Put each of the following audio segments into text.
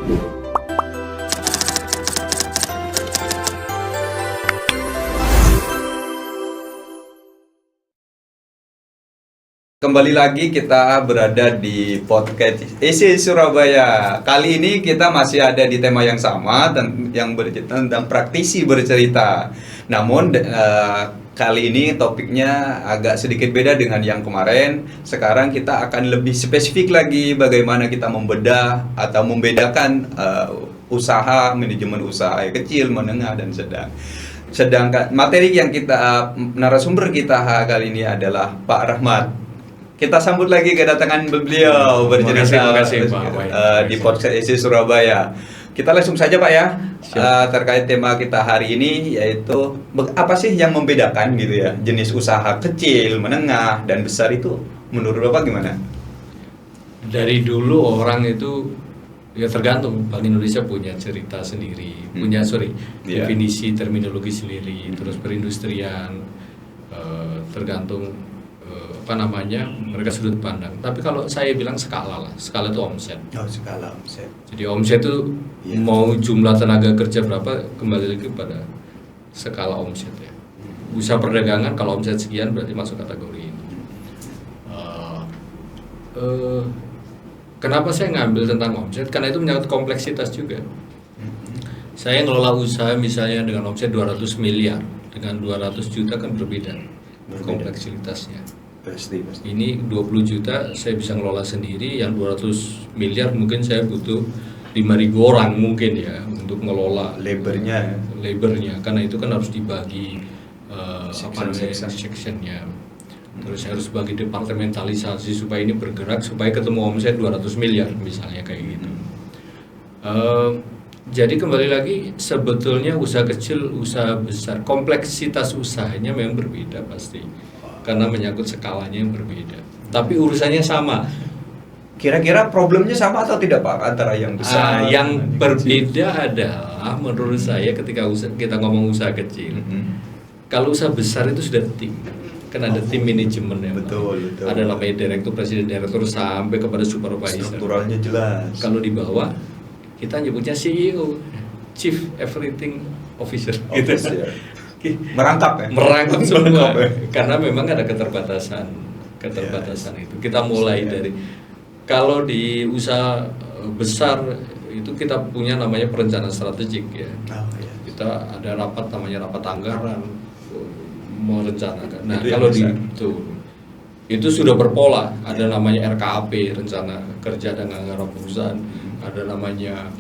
Kembali lagi kita berada di podcast isi Surabaya. Kali ini kita masih ada di tema yang sama yang bercerita tentang praktisi bercerita. Namun kali ini topiknya agak sedikit beda dengan yang kemarin. Sekarang kita akan lebih spesifik lagi bagaimana kita membedah atau membedakan usaha, manajemen usaha kecil, menengah dan sedang. Sedangkan materi yang narasumber kita kali ini adalah Pak Rahmat. Kita sambut lagi kedatangan beliau bercerita di podcast isi Surabaya. Kita langsung saja Pak ya, terkait tema kita hari ini, yaitu apa sih yang membedakan gitu ya jenis usaha kecil, menengah dan besar itu menurut Bapak gimana? Dari dulu orang itu ya tergantung, Bank Indonesia punya cerita sendiri, definisi terminologi sendiri, terus perindustrian, tergantung mereka sudut pandang. Tapi kalau saya bilang skala itu omset. Skala omset. Jadi omset itu mau jumlah tenaga kerja berapa, kembali lagi pada skala omset ya. Usaha perdagangan kalau omset sekian berarti masuk kategori ini. Kenapa saya ngambil tentang omset? Karena itu menyangkut kompleksitas juga. Saya ngelola usaha misalnya dengan omset 200 miliar dengan 200 juta kan berbeda kompleksitasnya. Pasti. Ini 20 juta saya bisa ngelola sendiri, yang 200 miliar mungkin saya butuh 5.000 orang mungkin ya untuk ngelola labornya, karena itu kan harus dibagi sectionnya. Terus harus bagi departementalisasi supaya ini bergerak, supaya ketemu omset 200 miliar misalnya kayak gitu. Jadi kembali lagi, sebetulnya usaha kecil, usaha besar, kompleksitas usahanya memang berbeda pasti, karena menyangkut skalanya yang berbeda. Tapi urusannya sama. Kira-kira problemnya sama atau tidak Pak antara yang besar? Yang berbeda adalah menurut saya ketika kita ngomong usaha kecil, kalau usaha besar itu sudah tim, kan ada tim manajemen ya. Betul. Ada namanya direktur, presiden direktur sampai kepada supervisor. Strukturalnya jelas. Kalau di bawah kita nyebutnya CEO, Chief Everything Officer. Gitu. Merangkap semua karena memang ada keterbatasan itu. Kita mulai dari, kalau di usaha besar itu kita punya namanya perencanaan strategik ya. Kita ada rapat namanya rapat anggaran, merencanakan. Nah kalau di itu sudah berpola, ada namanya RKAP, rencana kerja dan anggaran perusahaan, ada namanya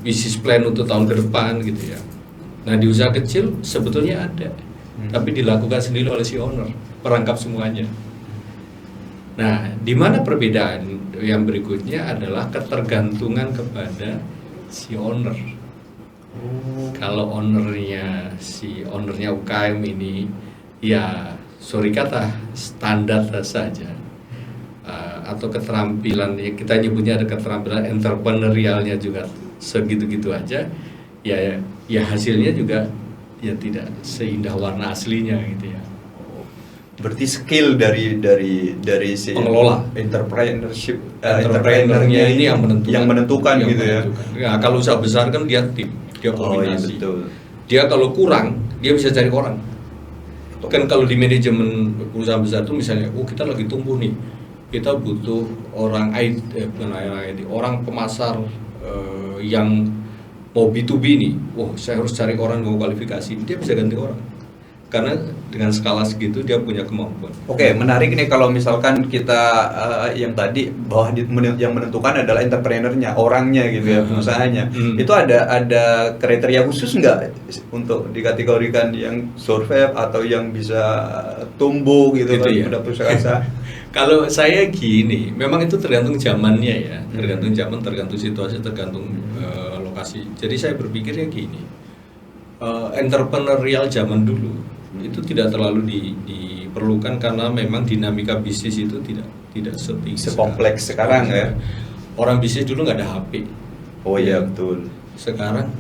bisnis plan untuk tahun ke depan gitu ya. Nah di usaha kecil sebetulnya ada, tapi dilakukan sendiri oleh si owner, perangkap semuanya. Nah di mana perbedaan yang berikutnya adalah ketergantungan kepada si owner. Kalau si ownernya UKM ini ya sorry kata standar saja, atau keterampilan ya, kita nyebutnya ada keterampilan entrepreneurialnya juga segitu-gitu aja, ya hasilnya juga ya tidak seindah warna aslinya gitu ya. Berarti skill dari si pengelola entrepreneurnya ini yang menentukan gitu ya. Ya kalau usaha besar kan dia tim, dia koordinasi. Betul. Dia kalau kurang dia bisa cari orang. Kan kalau di manajemen perusahaan besar itu misalnya, kita lagi tumbuh nih, kita butuh orang orang pemasar yang mau B2B nih, saya harus cari orang yang mau kualifikasi, dia bisa ganti orang. Karena dengan skala segitu dia punya kemampuan. Oke, menarik nih kalau misalkan kita yang tadi bahwa yang menentukan adalah entrepreneurnya, orangnya gitu ya, usahanya. Itu ada kriteria khusus nggak untuk dikategorikan yang survive atau yang bisa tumbuh gitu kan, ya? Udah usaha. Kalau saya gini, memang itu tergantung zamannya ya, tergantung zaman, tergantung situasi, tergantung lokasi. Jadi saya berpikirnya gini, entrepreneurial zaman dulu itu tidak terlalu diperlukan karena memang dinamika bisnis itu tidak sekompleks sekarang ya. Orang bisnis dulu nggak ada HP. Oh iya betul. Sekarang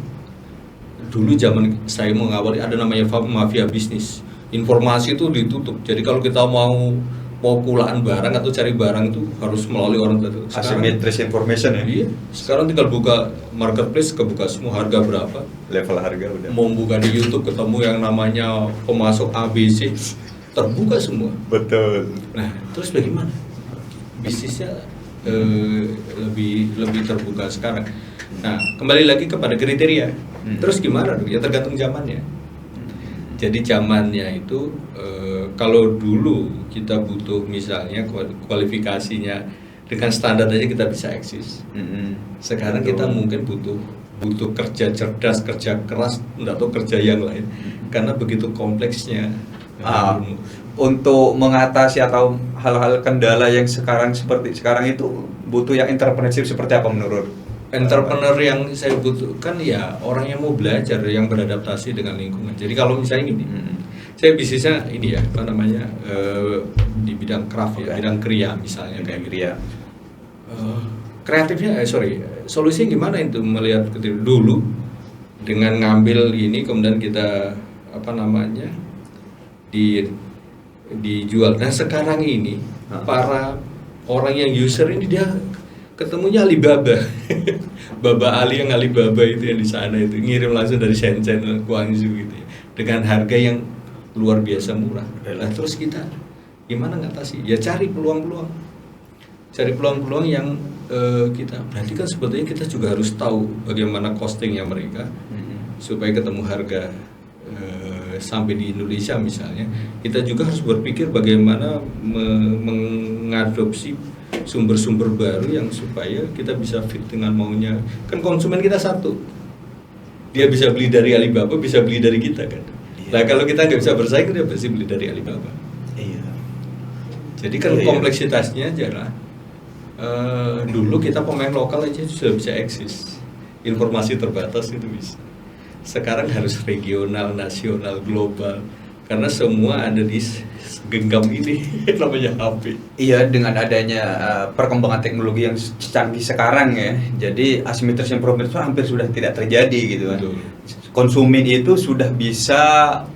dulu zaman saya mengawali ada namanya mafia bisnis. Informasi itu ditutup. Jadi kalau kita mau Pekulaan barang atau cari barang itu harus melalui orang tertentu. Asymmetric information ya. Iya, sekarang tinggal buka marketplace, kebuka semua harga berapa. Level harga udah. Mau buka di YouTube ketemu yang namanya pemasok ABC, terbuka semua. Betul. Nah, terus bagaimana? Bisnisnya lebih terbuka sekarang. Nah, kembali lagi kepada kriteria. Terus gimana dong? Ya tergantung zamannya. Jadi zamannya itu kalau dulu kita butuh misalnya kualifikasinya dengan standar aja kita bisa eksis. Sekarang kita mungkin butuh kerja cerdas, kerja keras, atau kerja yang lain karena begitu kompleksnya. Untuk mengatasi atau hal-hal kendala yang seperti sekarang itu butuh yang entrepreneurship seperti apa menurut? Entrepreneur yang saya butuhkan ya orang yang mau belajar, yang beradaptasi dengan lingkungan. Jadi kalau misalnya gini, saya bisnisnya ini ya, apa namanya, di bidang craft ya, bidang kriya misalnya kayak kriya. Kreatifnya, solusinya gimana itu melihat dulu dengan ngambil ini kemudian kita apa namanya dijual. Nah sekarang ini para orang yang user ini dia ketemunya Alibaba, Baba Ali yang Alibaba itu yang di sana itu ngirim langsung dari Shenzhen, Guangzhou gitu ya, dengan harga yang luar biasa murah. Nah terus kita gimana ngatasi? Ya cari peluang-peluang yang kita. Berarti kan sebetulnya kita juga harus tahu bagaimana costingnya mereka supaya ketemu harga sampai di Indonesia misalnya. Kita juga harus berpikir bagaimana mengadopsi sumber-sumber baru yang supaya kita bisa fit dengan maunya. Kan konsumen kita satu, dia bisa beli dari Alibaba, bisa beli dari kita kan. Nah kalau kita nggak bisa bersaing, dia pasti beli dari Alibaba. Jadi kan kompleksitasnya adalah dulu kita pemain lokal aja sudah bisa eksis, informasi terbatas itu bisa. Sekarang harus regional, nasional, global, karena semua ada di genggam ini namanya HP. Iya, dengan adanya perkembangan teknologi yang canggih sekarang ya, jadi asymmetric information itu hampir sudah tidak terjadi gitu kan. Konsumen itu sudah bisa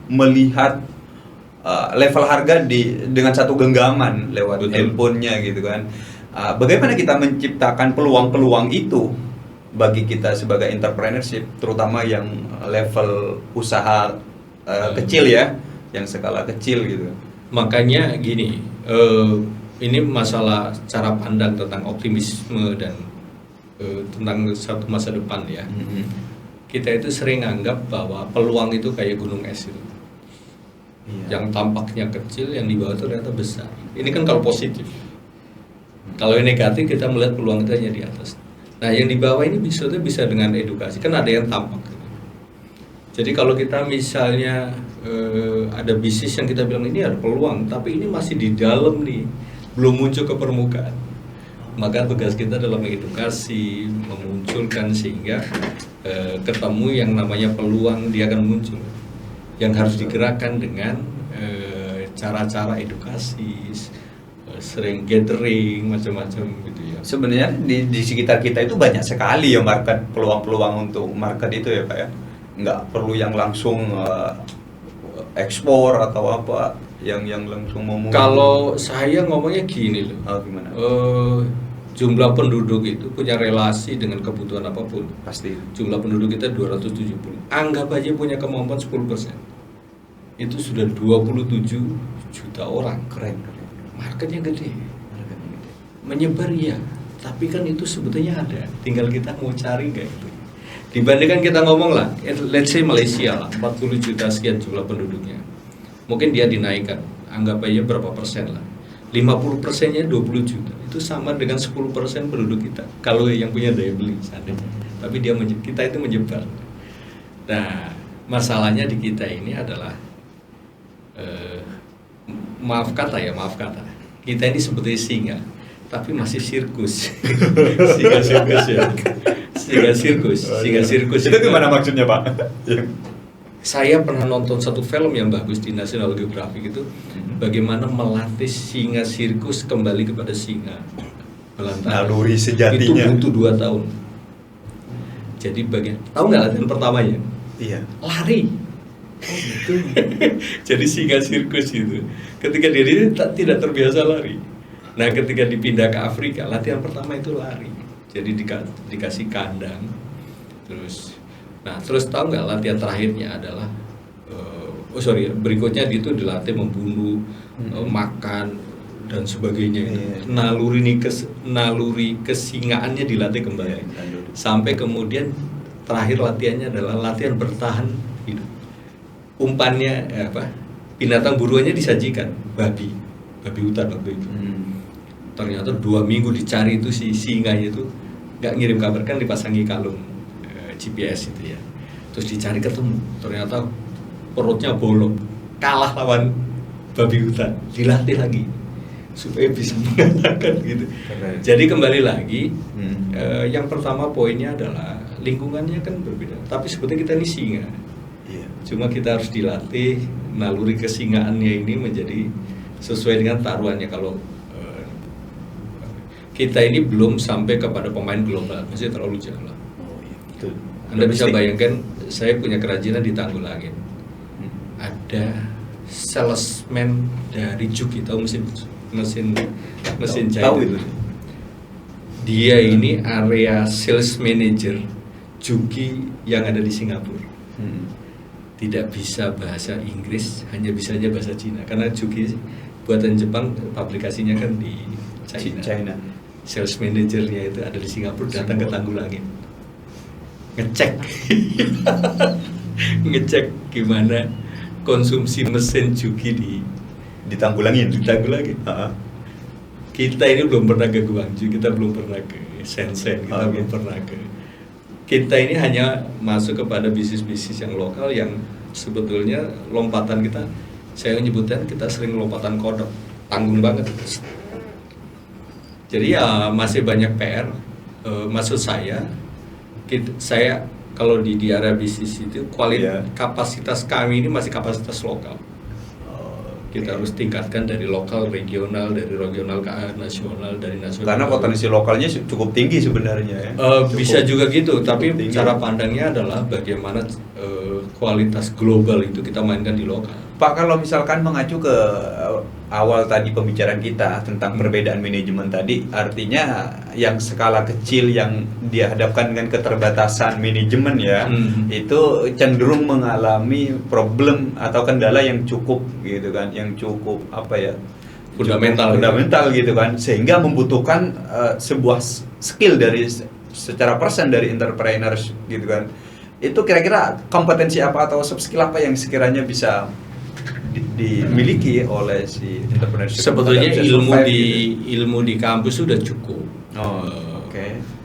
melihat level harga dengan satu genggaman lewat handphonenya gitu kan. Bagaimana kita menciptakan peluang-peluang itu bagi kita sebagai entrepreneurship, terutama yang level usaha kecil ya, yang skala kecil gitu. Makanya gini, ini masalah cara pandang tentang optimisme dan tentang satu masa depan ya. Kita itu sering anggap bahwa peluang itu kayak gunung es itu, yang tampaknya kecil, yang di bawah itu ternyata besar. Ini kan kalau positif. Kalau yang negatif kita melihat peluang kita hanya di atas. Nah yang di bawah ini bisa dengan edukasi, kan ada yang tampak. Jadi kalau kita misalnya ada bisnis yang kita bilang ini ada peluang, tapi ini masih di dalam nih, belum muncul ke permukaan, maka tugas kita adalah mengedukasi, memunculkan sehingga ketemu yang namanya peluang, dia akan muncul. Yang harus digerakkan dengan cara-cara edukasi, sering gathering macam-macam gitu ya. Sebenarnya di sekitar kita itu banyak sekali ya market, peluang-peluang untuk market itu ya Pak ya. Nggak perlu yang langsung ekspor atau apa yang langsung mau. Kalau saya ngomongnya gini loh. Gimana? Jumlah penduduk itu punya relasi dengan kebutuhan apapun. Pasti. Jumlah penduduk kita 270. Anggap aja punya kemampuan 10%. Itu sudah 27 juta orang. Keren. Marketnya gede. Menyebar ya, tapi kan itu sebetulnya ada. Tinggal kita mau cari nggak itu. Dibandingkan kita ngomong lah, let's say Malaysia lah, 40 juta sekian jumlah penduduknya. Mungkin dia dinaikkan, anggap aja berapa persen lah. 50%-nya 20 juta. Itu sama dengan 10% penduduk kita. Kalau yang punya daya beli seandainya. Tapi kita itu menyebar. Nah, masalahnya di kita ini adalah maaf kata. Kita ini sebetulnya singa, tapi masih sirkus. Singa sirkus. Itu gimana maksudnya Pak? Saya pernah nonton satu film yang bagus di National Geographic itu, bagaimana melatih singa sirkus kembali kepada singa belantara. Naluri sejatinya. Itu butuh 2 tahun. Jadi tahu nggak latihan pertamanya? Iya. Lari. Oh gitu. Jadi singa sirkus itu. Ketika dia tidak terbiasa lari. Nah, ketika dipindah ke Afrika, latihan pertama itu lari. Jadi dikasih kandang. Terus tahu nggak latihan terakhirnya adalah berikutnya itu dilatih membunuh, makan dan sebagainya. Naluri kesingaannya dilatih kembali. Sampai kemudian terakhir latihannya adalah latihan bertahan hidup. Umpannya binatang buruannya disajikan babi hutan waktu itu. Ternyata 2 minggu dicari itu si singanya itu nggak ngirim kabar, kan dipasangi kalung GPS itu ya. Terus dicari ketemu, ternyata perutnya bolong, kalah lawan babi hutan, dilatih lagi supaya bisa mengatakan gitu. Jadi kembali lagi, yang pertama poinnya adalah lingkungannya kan berbeda, tapi sebetulnya kita ini singa. Cuma kita harus dilatih naluri kesingaannya ini menjadi sesuai dengan taruhannya. Kalau kita ini belum sampai kepada pemain global, masih terlalu jauh lah. Anda bisa bayangkan, saya punya kerajinan di Tanggulangin. Ada salesman dari Juki, tahu mesin jahit? Tahu itu. Dia ini area sales manager Juki yang ada di Singapura. Tidak bisa bahasa Inggris, hanya bisa aja bahasa Cina. Karena Juki buatan Jepang, aplikasinya kan di China. Sales manajernya itu ada di Singapura, datang ke Tanggulangin, ngecek gimana konsumsi mesin Juki di Tanggulangin. Kita ini belum pernah ke Guangzhou, kita belum pernah ke Shenzhen, belum pernah ke. Kita ini hanya masuk kepada bisnis-bisnis yang lokal yang sebetulnya lompatan kita, saya menyebutkan kita sering lompatan kodok, tanggung banget. Jadi ya masih banyak PR. Maksud saya kalau di area bisnis itu kapasitas kami ini masih kapasitas lokal. Kita harus tingkatkan dari lokal, regional, dari regional ke nasional, dari nasional. Karena potensi lokalnya cukup tinggi sebenarnya ya. Bisa juga gitu, tapi cara pandangnya adalah bagaimana kualitas global itu kita mainkan di lokal. Pak, kalau misalkan mengacu ke awal tadi pembicaraan kita tentang perbedaan manajemen tadi, artinya yang skala kecil yang dihadapkan dengan keterbatasan manajemen ya, itu cenderung mengalami problem atau kendala yang cukup gitu kan, yang cukup fundamental gitu kan, sehingga membutuhkan sebuah skill dari secara persen dari entrepreneurs gitu kan. Itu kira-kira kompetensi apa atau soft skill apa yang sekiranya bisa dimiliki oleh si entrepreneur? Sebetulnya ilmu di kampus sudah cukup.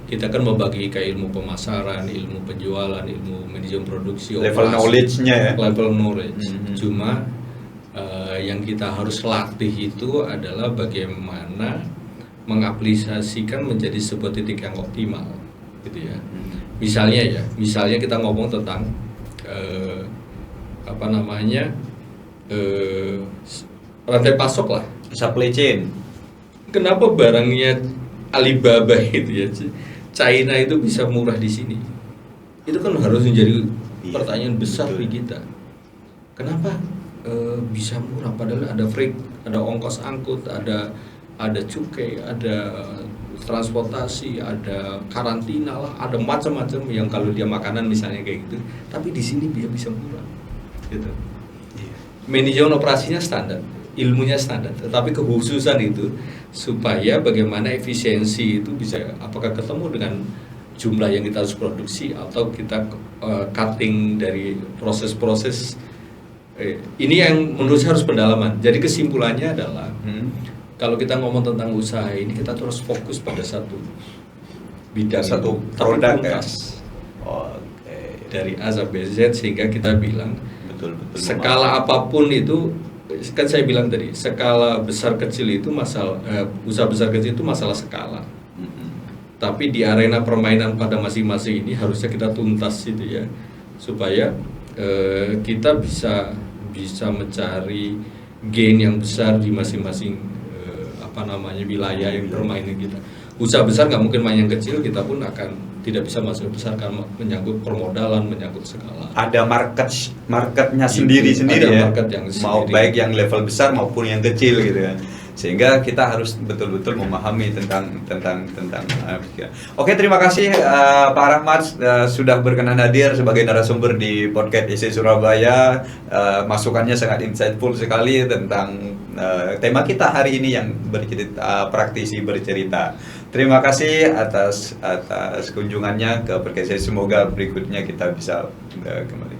Kita kan membagi ke ilmu pemasaran, ilmu penjualan, ilmu manajemen produksi, level knowledge-nya ya. Level knowledge. Cuma yang kita harus latih itu adalah bagaimana mengaplikasikan menjadi sebuah titik yang optimal, gitu ya. Misalnya kita ngomong tentang rantai pasok lah, supply chain. Kenapa barangnya Alibaba itu ya, China itu bisa murah di sini? Itu kan harus menjadi pertanyaan besar bagi kita. Kenapa bisa murah? Padahal ada freight, ada ongkos angkut, ada cukai, ada transportasi, ada karantina lah, ada macam-macam yang kalau dia makanan misalnya kayak gitu. Tapi di sini dia bisa murah, gitu. Manajemen operasinya standar, ilmunya standar, tetapi kekhususan itu supaya bagaimana efisiensi itu bisa, apakah ketemu dengan jumlah yang kita harus produksi atau kita cutting dari proses-proses ini yang menurut saya harus pendalaman. Jadi kesimpulannya adalah kalau kita ngomong tentang usaha ini, kita terus fokus pada satu bidang, satu produk ya. Dari A sampai Z, sehingga kita bilang skala apapun itu, kan saya bilang tadi, skala besar kecil itu masalah, usaha besar kecil itu masalah skala. Tapi di arena permainan pada masing-masing ini harusnya kita tuntas itu ya, supaya kita bisa mencari gain yang besar di masing-masing wilayah yang bermain kita. Usaha besar nggak mungkin main yang kecil, kita pun akan tidak bisa masuk besar karena menyangkut permodalan, menyangkut segala. Ada marketnya sendiri-sendiri ada ya. market yang Mau sendiri. baik yang level besar maupun yang kecil gitu ya. Sehingga kita harus betul-betul memahami tentang Oke, terima kasih Pak Rahmat sudah berkenan hadir sebagai narasumber di podcast IC Surabaya. Masukannya sangat insightful sekali tentang tema kita hari ini yang bercerita, praktisi bercerita. Terima kasih atas kunjungannya ke podcast. Semoga berikutnya kita bisa kembali.